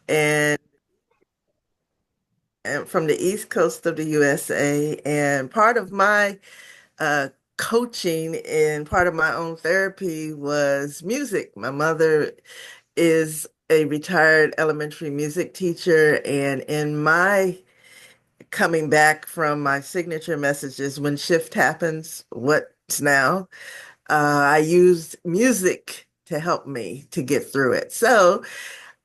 and, and from the East Coast of the USA. And part of my coaching and part of my own therapy was music. My mother is a retired elementary music teacher, and in my coming back from my signature messages, when shift happens, what's now? I used music to help me to get through it. So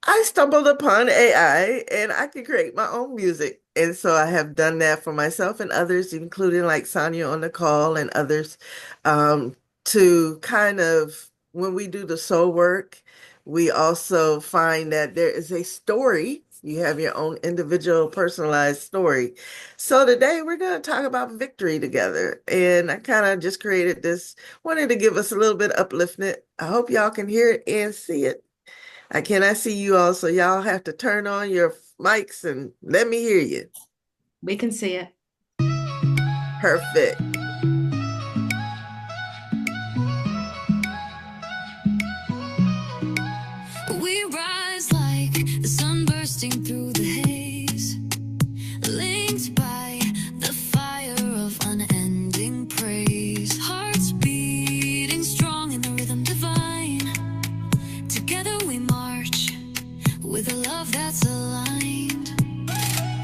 I stumbled upon AI and I could create my own music. And so I have done that for myself and others, including like Sonia on the call and others, to kind of, when we do the soul work, we also find that there is a story. You have your own individual personalized story. So today we're going to talk about victory together. And I kind of just created this, wanted to give us a little bit of upliftment. I hope y'all can hear it and see it. I cannot see you all, so y'all have to turn on your mics and let me hear you. We can see it. Perfect. We rise like the sun bursting through the haze, linked by the fire of unending praise. Hearts beating strong in the rhythm divine. Together we march with a love that's aligned.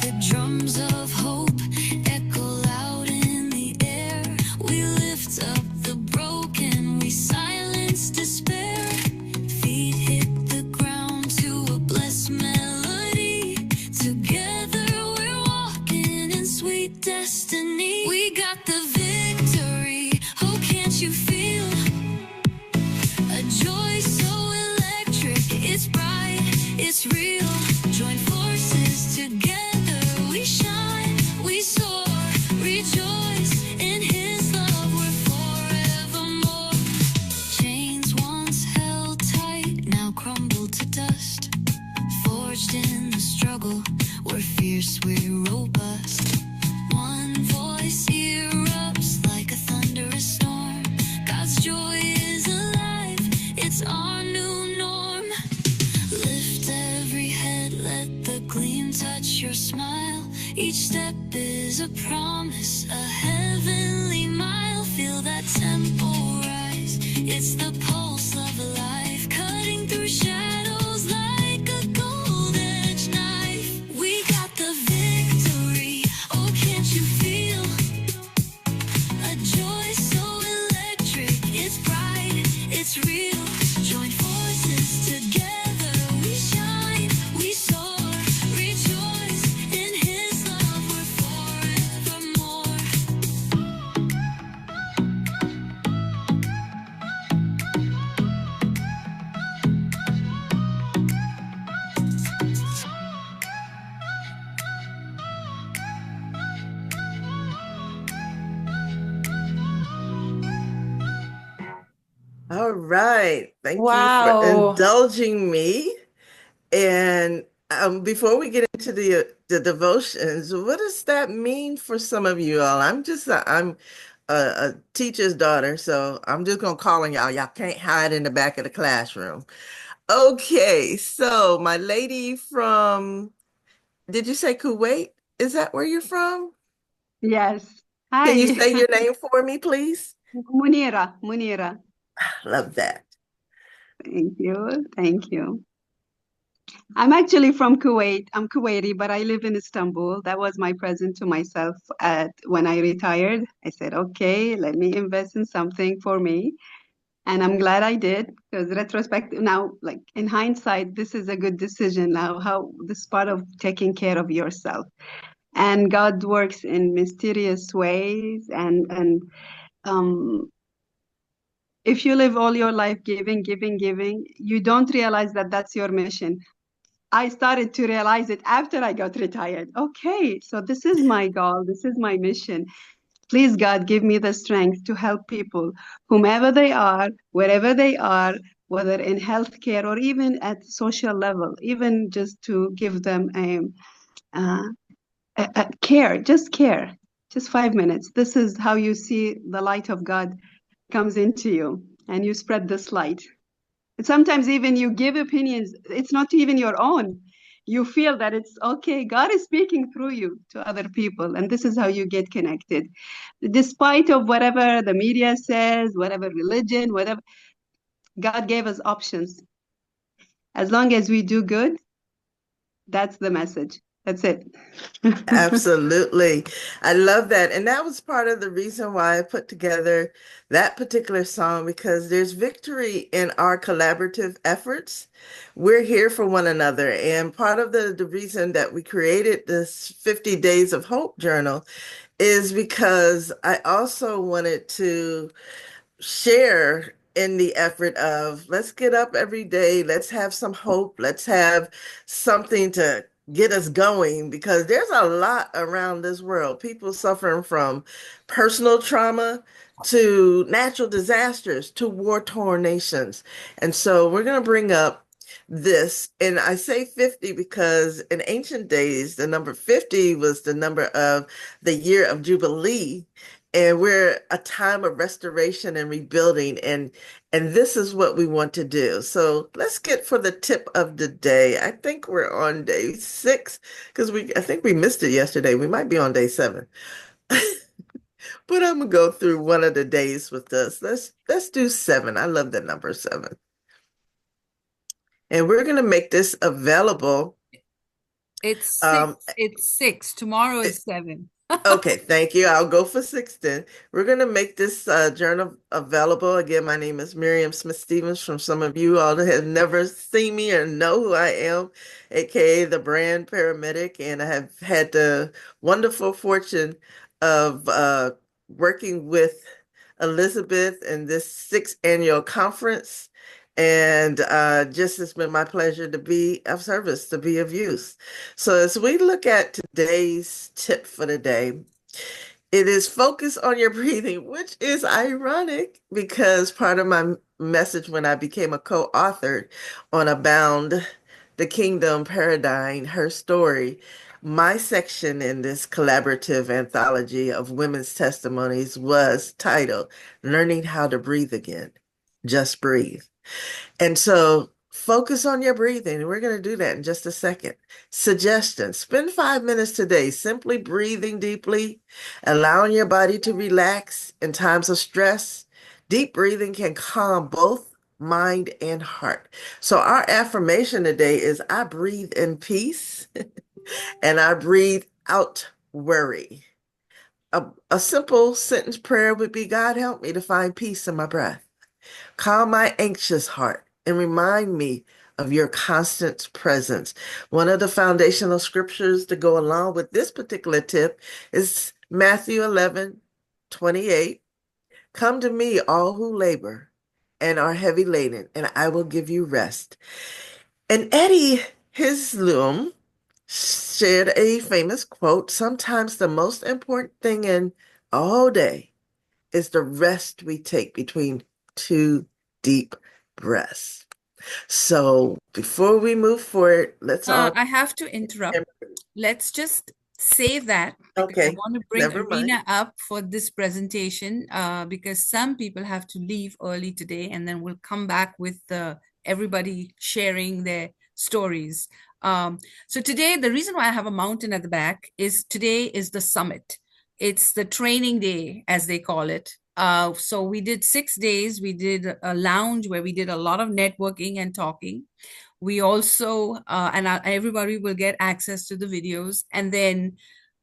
The drums of hope echo loud in the air. We lift up the broken, we silence despair. Feet hit the ground to a blessed melody. Together we're walking in sweet destiny. We got the victory, oh can't you feel? A joy so electric, it's bright, it's real. Join forces together, we shine, we soar, rejoice in his love, we're forevermore. Chains once held tight, now crumble to dust. Forged in the struggle, we're fierce, we're robust. One voice erupts like a thunderous storm. God's joy is alive, it's our new norm. Lift every head, let the gleam touch your smile. Each step is a promise, a heavenly mile. Feel that tempo rise, it's the pulse of life, cutting through shadows like a gold-edged knife. We got the victory, oh can't you feel? A joy so electric, it's bright, it's real. Join forces together, we shine, we soar, rejoice in his love, we're forevermore. All right. Thank you for Wow. indulging me. And before we get into the devotions, what does that mean for some of you all? I'm a teacher's daughter, so I'm just gonna call on y'all. Y'all can't hide in the back of the classroom. Okay, so my lady from, did you say Kuwait? Is that where you're from? Yes. Can you Hi, say your name for me, please? Munira. Munira. Love that. Thank you. Thank you. I'm actually from Kuwait. I'm Kuwaiti, but I live in Istanbul. That was my present to myself when I retired. I said, okay, let me invest in something for me. And I'm glad I did because retrospective now, like in hindsight, this is a good decision now, how this part of taking care of yourself. And God works in mysterious ways and um if you live all your life giving, giving, giving, you don't realize that that's your mission. I started to realize it after I got retired. Okay, so this is my goal, this is my mission. Please, God, give me the strength to help people, whomever they are, wherever they are, whether in healthcare or even at social level, even just to give them uh, a care, just 5 minutes. This is how you see the light of God comes into you and you spread this light. Sometimes even you give opinions, it's not even your own. you feel that it's okay. God is speaking through you to other people, and this is how you get connected. Despite of whatever the media says, whatever religion, whatever, God gave us options. As long as we do good, that's the message. That's it. Absolutely. I love that. And that was part of the reason why I put together that particular song because there's victory in our collaborative efforts. We're here for one another. And part of the reason that we created this 50 Days of Hope journal is because I also wanted to share in the effort of let's get up every day, let's have some hope, let's have something to get us going because there's a lot around this world. People suffering from personal trauma to natural disasters to war-torn nations. And so we're going to bring up this, and I say 50 because in ancient days, the number 50 was the number of the year of Jubilee, and we're a time of restoration and rebuilding, and this is what we want to do. So let's get for the tip of the day. I think we're on day 6 because we I think we missed it yesterday. We might be on day 7. But I'm gonna go through one of the days with us. Let's do 7. I love the number 7. And we're gonna make this available. It's Um, six. It's 6. Tomorrow is 7. Okay, thank you. I'll go for 6 then. We're going to make this journal available. Again, my name is Miriam Smith Stevens. From some of you all that have never seen me or know who I am, aka the brand Paramedic. And I have had the wonderful fortune of working with Elizabeth in this 6th annual conference. And just it's been my pleasure to be of service, to be of use. So as we look at today's tip for the day, it is focus on your breathing, which is ironic because part of my message when I became a co-author on Abound, the Kingdom Paradigm, her story, my section in this collaborative anthology of women's testimonies was titled Learning How to Breathe Again. Just breathe. And so focus on your breathing. And we're going to do that in just a second. Suggestion: spend 5 minutes today simply breathing deeply, allowing your body to relax in times of stress. Deep breathing can calm both mind and heart. So our affirmation today is I breathe in peace and I breathe out worry. A simple sentence prayer would be God, help me to find peace in my breath. Calm my anxious heart and remind me of your constant presence. One of the foundational scriptures to go along with this particular tip is Matthew 11:28. Come to me, all who labor and are heavy laden, and I will give you rest. And Eddie Hisloom shared a famous quote: sometimes the most important thing in all day is the rest we take between two deep breaths. So before we move forward, let's all I have to interrupt. Let's just save that because I okay, want to bring never mind. Arena up for this presentation because some people have to leave early today and then we'll come back with everybody sharing their stories. So today, the reason why I have a mountain at the back is today is the summit. It's the training day, as they call it. So we did 6 days. We did a lounge where we did a lot of networking and talking. We also, everybody will get access to the videos. And then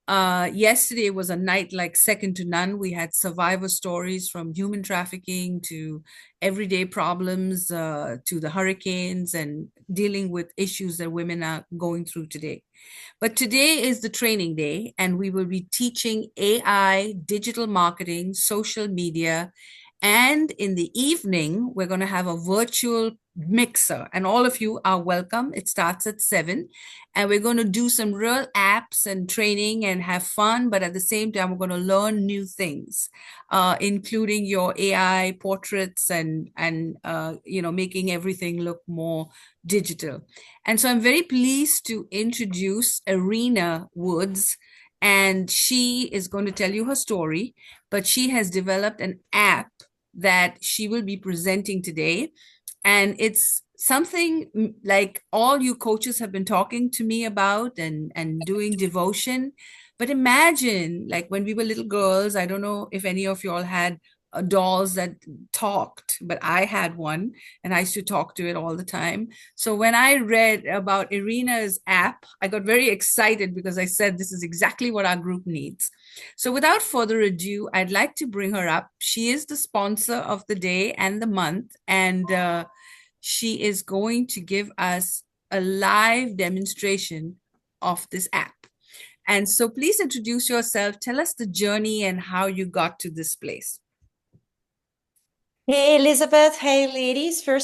yesterday was a night like second to none. We had survivor stories from human trafficking to everyday problems to the hurricanes and dealing with issues that women are going through today. But today is the training day, and we will be teaching AI, digital marketing, social media. And in the evening, we're going to have a virtual mixer, and all of you are welcome. It starts at 7, and we're going to do some real apps and training and have fun. But at the same time, we're going to learn new things, including your AI portraits and making everything look more digital. And so I'm very pleased to introduce Arena Woods, and she is going to tell you her story, but she has developed an app that she will be presenting today. And it's something like all you coaches have been talking to me about and doing devotion. But imagine, like when we were little girls, I don't know if any of you all had dolls that talked, but I had one and I used to talk to it all the time. So when I read about Irina's app, I got very excited because I said this is exactly what our group needs. So without further ado, I'd like to bring her up. She is the sponsor of the day and the month, and she is going to give us a live demonstration of this app. And so please introduce yourself, tell us the journey and how you got to this place. Hey, Elizabeth. Hey, ladies. First